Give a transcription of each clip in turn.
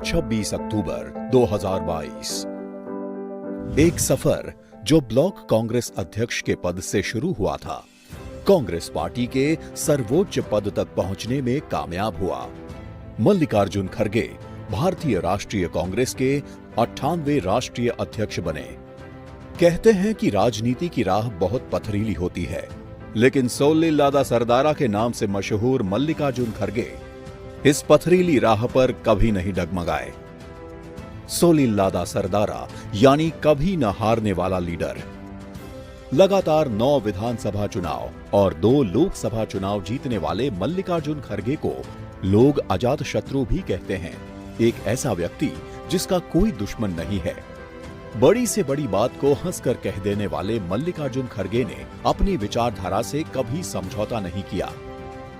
26 अक्टूबर 2022। एक सफर जो ब्लॉक कांग्रेस अध्यक्ष के पद से शुरू हुआ था, कांग्रेस पार्टी के सर्वोच्च पद तक पहुंचने में कामयाब हुआ। मल्लिकार्जुन खड़गे भारतीय राष्ट्रीय कांग्रेस के 98वें राष्ट्रीय अध्यक्ष बने। कहते हैं कि राजनीति की राह बहुत पथरीली होती है, लेकिन सोलिल्लादा सरदारा के नाम से मशहूर मल्लिकार्जुन खड़गे इस पथरीली राह पर कभी नहीं डगमगाए। सोलिल्लादा सरदारा यानी कभी न हारने वाला लीडर। लगातार 9 विधानसभा चुनाव और 2 लोकसभा चुनाव जीतने वाले मल्लिकार्जुन खड़गे को लोग अजात शत्रु भी कहते हैं। एक ऐसा व्यक्ति जिसका कोई दुश्मन नहीं है। बड़ी से बड़ी बात को हंसकर कह देने वाले मल्लिकार्जुन खड़गे ने अपनी विचारधारा से कभी समझौता नहीं किया।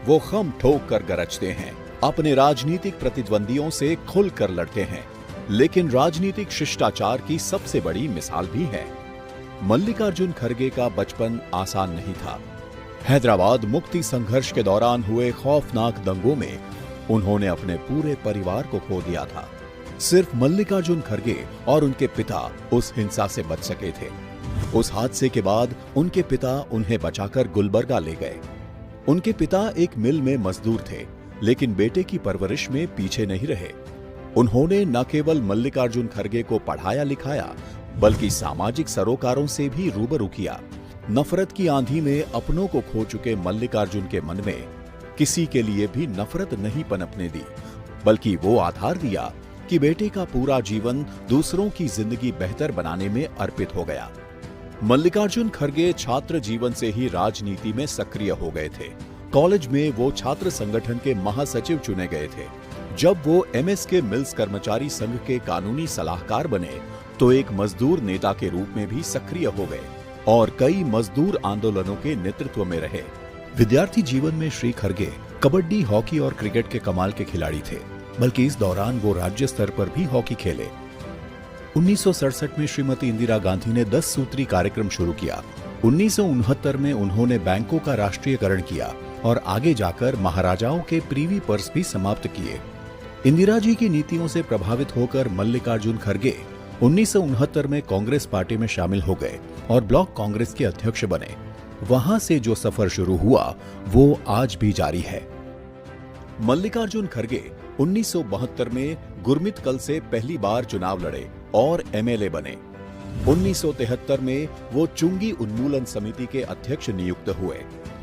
वो खम ठोक कर गरजते हैं, अपने राजनीतिक प्रतिद्वंदियों से खुलकर लड़ते हैं, लेकिन राजनीतिक शिष्टाचार की सबसे बड़ी मिसाल भी है। मल्लिकार्जुन खड़गे का बचपन आसान नहीं था। हैदराबाद मुक्ति संघर्ष के दौरान हुए खौफनाक दंगों में उन्होंने अपने पूरे परिवार को खो दिया था। सिर्फ मल्लिकार्जुन खड़गे और उनके पिता उस हिंसा से बच सके थे। उस हादसे के बाद उनके पिता उन्हें बचाकर गुलबर्गा ले गए। उनके पिता एक मिल में मजदूर थे, लेकिन बेटे की परवरिश में पीछे नहीं रहे। उन्होंने न केवल मल्लिकार्जुन खड़गे को पढ़ाया लिखाया, बल्कि सामाजिक सरोकारों से भी रूबरू किया। नफरत की आंधी में अपनों को खो चुके मल्लिकार्जुन के मन में किसी के लिए भी नफरत नहीं पनपने दी, बल्कि वो आधार दिया कि बेटे का पूरा जीवन दूसरों की जिंदगी बेहतर बनाने में अर्पित हो गया। मल्लिकार्जुन खड़गे छात्र जीवन से ही राजनीति में सक्रिय हो गए थे। कॉलेज में वो छात्र संगठन के महासचिव चुने गए थे। जब वो एमएसके मिल्स कर्मचारी संघ के कानूनी सलाहकार बने, तो एक मजदूर नेता के रूप में भी सक्रिय हो गए और कई मजदूर आंदोलनों के नेतृत्व में रहे। विद्यार्थी जीवन में श्री खड़गे कबड्डी, हॉकी और क्रिकेट के कमाल के खिलाड़ी थे, बल्कि इस दौरान वो राज्य स्तर पर भी हॉकी खेले। 1967 में श्रीमती इंदिरा गांधी ने 10 सूत्री कार्यक्रम शुरू किया। 1969 में उन्होंने बैंकों का राष्ट्रीयकरण किया और आगे जाकर महाराजाओं के प्रीवी पर्स भी समाप्त किए। इंदिरा जी की नीतियों से प्रभावित होकर मल्लिकार्जुन खड़गे 1969 में कांग्रेस पार्टी में शामिल हो गए और ब्लॉक कांग्रेस के अध्यक्ष बने। वहां से जो सफर शुरू हुआ वो आज भी जारी है। मल्लिकार्जुन खड़गे 1972 में गुरमितकल से पहली बार चुनाव लड़े और एमएलए बने। 1973 में वो चुंगी उन्मूलन समिति के अध्यक्ष नियुक्त हुए।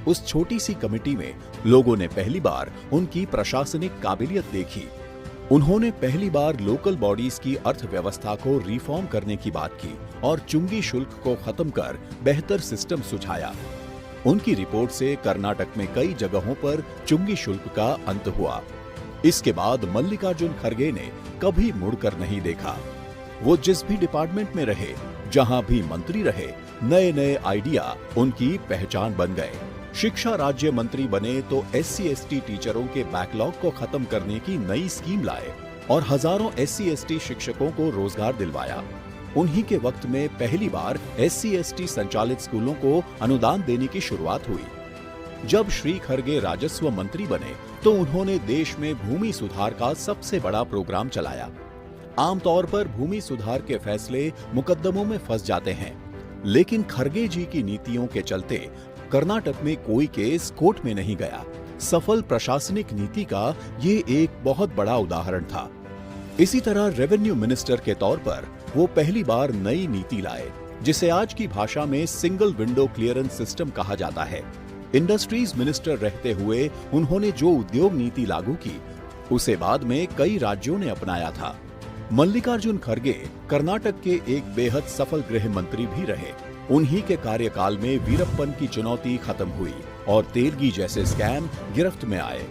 उस छोटी सी कमेटी में लोगों ने पहली बार उनकी प्रशासनिक काबिलियत देखी। उन्होंने पहली बार लोकल बॉडीज की अर्थव्यवस्था को रिफॉर्म करने की बात की और चुंगी शुल्क को खत्म कर बेहतर सिस्टम सुझाया। उनकी रिपोर्ट से कर्नाटक में कई जगहों पर चुंगी शुल्क का अंत हुआ। इसके बाद मल्लिकार्जुन खड़गे ने कभी मुड़कर नहीं देखा। वो जिस भी डिपार्टमेंट में रहे, जहां भी मंत्री रहे, नए नए आइडिया उनकी पहचान बन गए। शिक्षा राज्य मंत्री बने तो SC/ST टीचरों के बैकलॉग को खत्म करने की नई स्कीम लाए और हजारों SC/ST शिक्षकों को रोजगार दिलवाया। उन्हीं के वक्त में पहली बार SC/ST संचालित स्कूलों को अनुदान देने की शुरुआत हुई। जब श्री खड़गे राजस्व मंत्री बने तो उन्होंने देश में भूमि सुधार का सबसे बड़ा प्रोग्राम चलाया। आमतौर पर भूमि सुधार के फैसले मुकदमों में फंस जाते हैं, लेकिन खड़गे जी की नीतियों के चलते कर्नाटक में कोई केस कोर्ट में नहीं गया। सफल प्रशासनिक नीति का ये एक बहुत बड़ा उदाहरण था। इसी तरह रेवेन्यू मिनिस्टर के तौर पर वो पहली बार नई नीति लाए, जिसे आज की भाषा में सिंगल विंडो क्लियरेंस सिस्टम कहा जाता है। इंडस्ट्रीज मिनिस्टर रहते हुए उन्होंने जो उद्योग नीति लागू की, उसे बाद में कई राज्यों ने अपनाया था। मल्लिकार्जुन खड़गे कर्नाटक के एक बेहद सफल गृह मंत्री भी रहे। उन्हीं के कार्यकाल में वीरप्पन की चुनौती खत्म हुई और तेलगी जैसे स्कैम गिरफ्त में आए।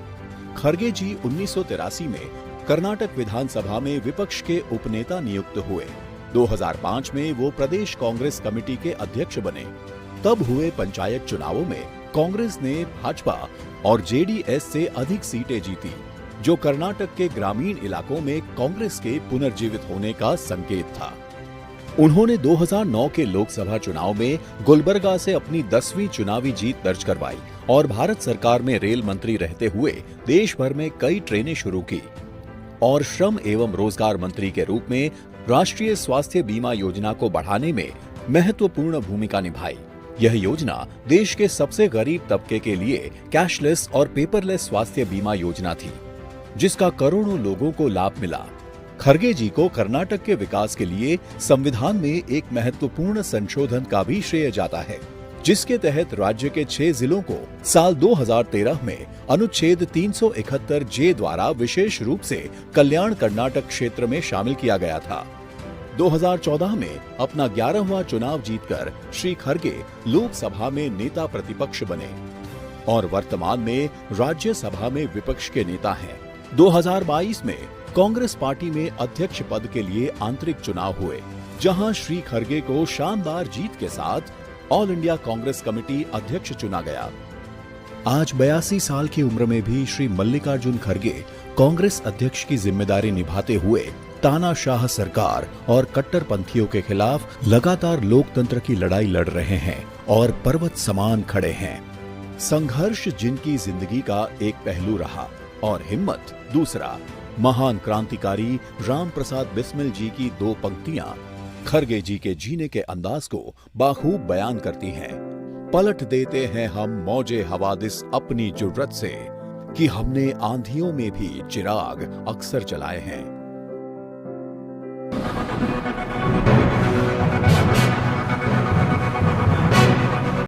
खड़गे जी 1983 में कर्नाटक विधानसभा में विपक्ष के उपनेता नियुक्त हुए। 2005 में वो प्रदेश कांग्रेस कमेटी के अध्यक्ष बने। तब हुए पंचायत चुनावों में कांग्रेस ने भाजपा और JDS से अधिक सीटें जीती, जो कर्नाटक के ग्रामीण इलाकों में कांग्रेस के पुनर्जीवित होने का संकेत था। उन्होंने 2009 के लोकसभा चुनाव में गुलबर्गा से अपनी 10वीं चुनावी जीत दर्ज करवाई और भारत सरकार में रेल मंत्री रहते हुए देश भर में कई ट्रेनें शुरू की। और श्रम एवं रोजगार मंत्री के रूप में राष्ट्रीय स्वास्थ्य बीमा योजना को बढ़ाने में महत्वपूर्ण भूमिका निभाई। यह योजना देश के सबसे गरीब तबके के लिए कैशलेस और पेपरलेस स्वास्थ्य बीमा योजना थी, जिसका करोड़ों लोगों को लाभ मिला। खरगे जी को कर्नाटक के विकास के लिए संविधान में एक महत्वपूर्ण संशोधन का भी श्रेय जाता है, जिसके तहत राज्य के 6 जिलों को साल 2013 में अनुच्छेद 371 जे द्वारा विशेष रूप से कल्याण कर्नाटक क्षेत्र में शामिल किया गया था। 2014 में अपना 11वां चुनाव जीतकर श्री खरगे लोकसभा में नेता प्रतिपक्ष बने और वर्तमान में राज्यसभा में विपक्ष के नेता हैं। 2022 में कांग्रेस पार्टी में अध्यक्ष पद के लिए आंतरिक चुनाव हुए, जहां श्री खरगे को शानदार जीत के साथ ऑल इंडिया कांग्रेस कमेटी अध्यक्ष चुना गया। आज 82 साल की उम्र में भी श्री मल्लिकार्जुन खरगे कांग्रेस अध्यक्ष की जिम्मेदारी निभाते हुए तानाशाह सरकार और कट्टरपंथियों के खिलाफ लगातार लोकतंत्र की लड़ाई लड़ रहे हैं और पर्वत समान खड़े हैं। संघर्ष जिनकी जिंदगी का एक पहलू रहा और हिम्मत दूसरा। महान क्रांतिकारी राम प्रसाद बिस्मिल जी की 2 पंक्तियां खरगे जी के जीने के अंदाज को बाखूब बयान करती हैं। पलट देते हैं हम मौजे हवादिस अपनी जुर्रत से, कि हमने आंधियों में भी चिराग अक्सर जलाए हैं।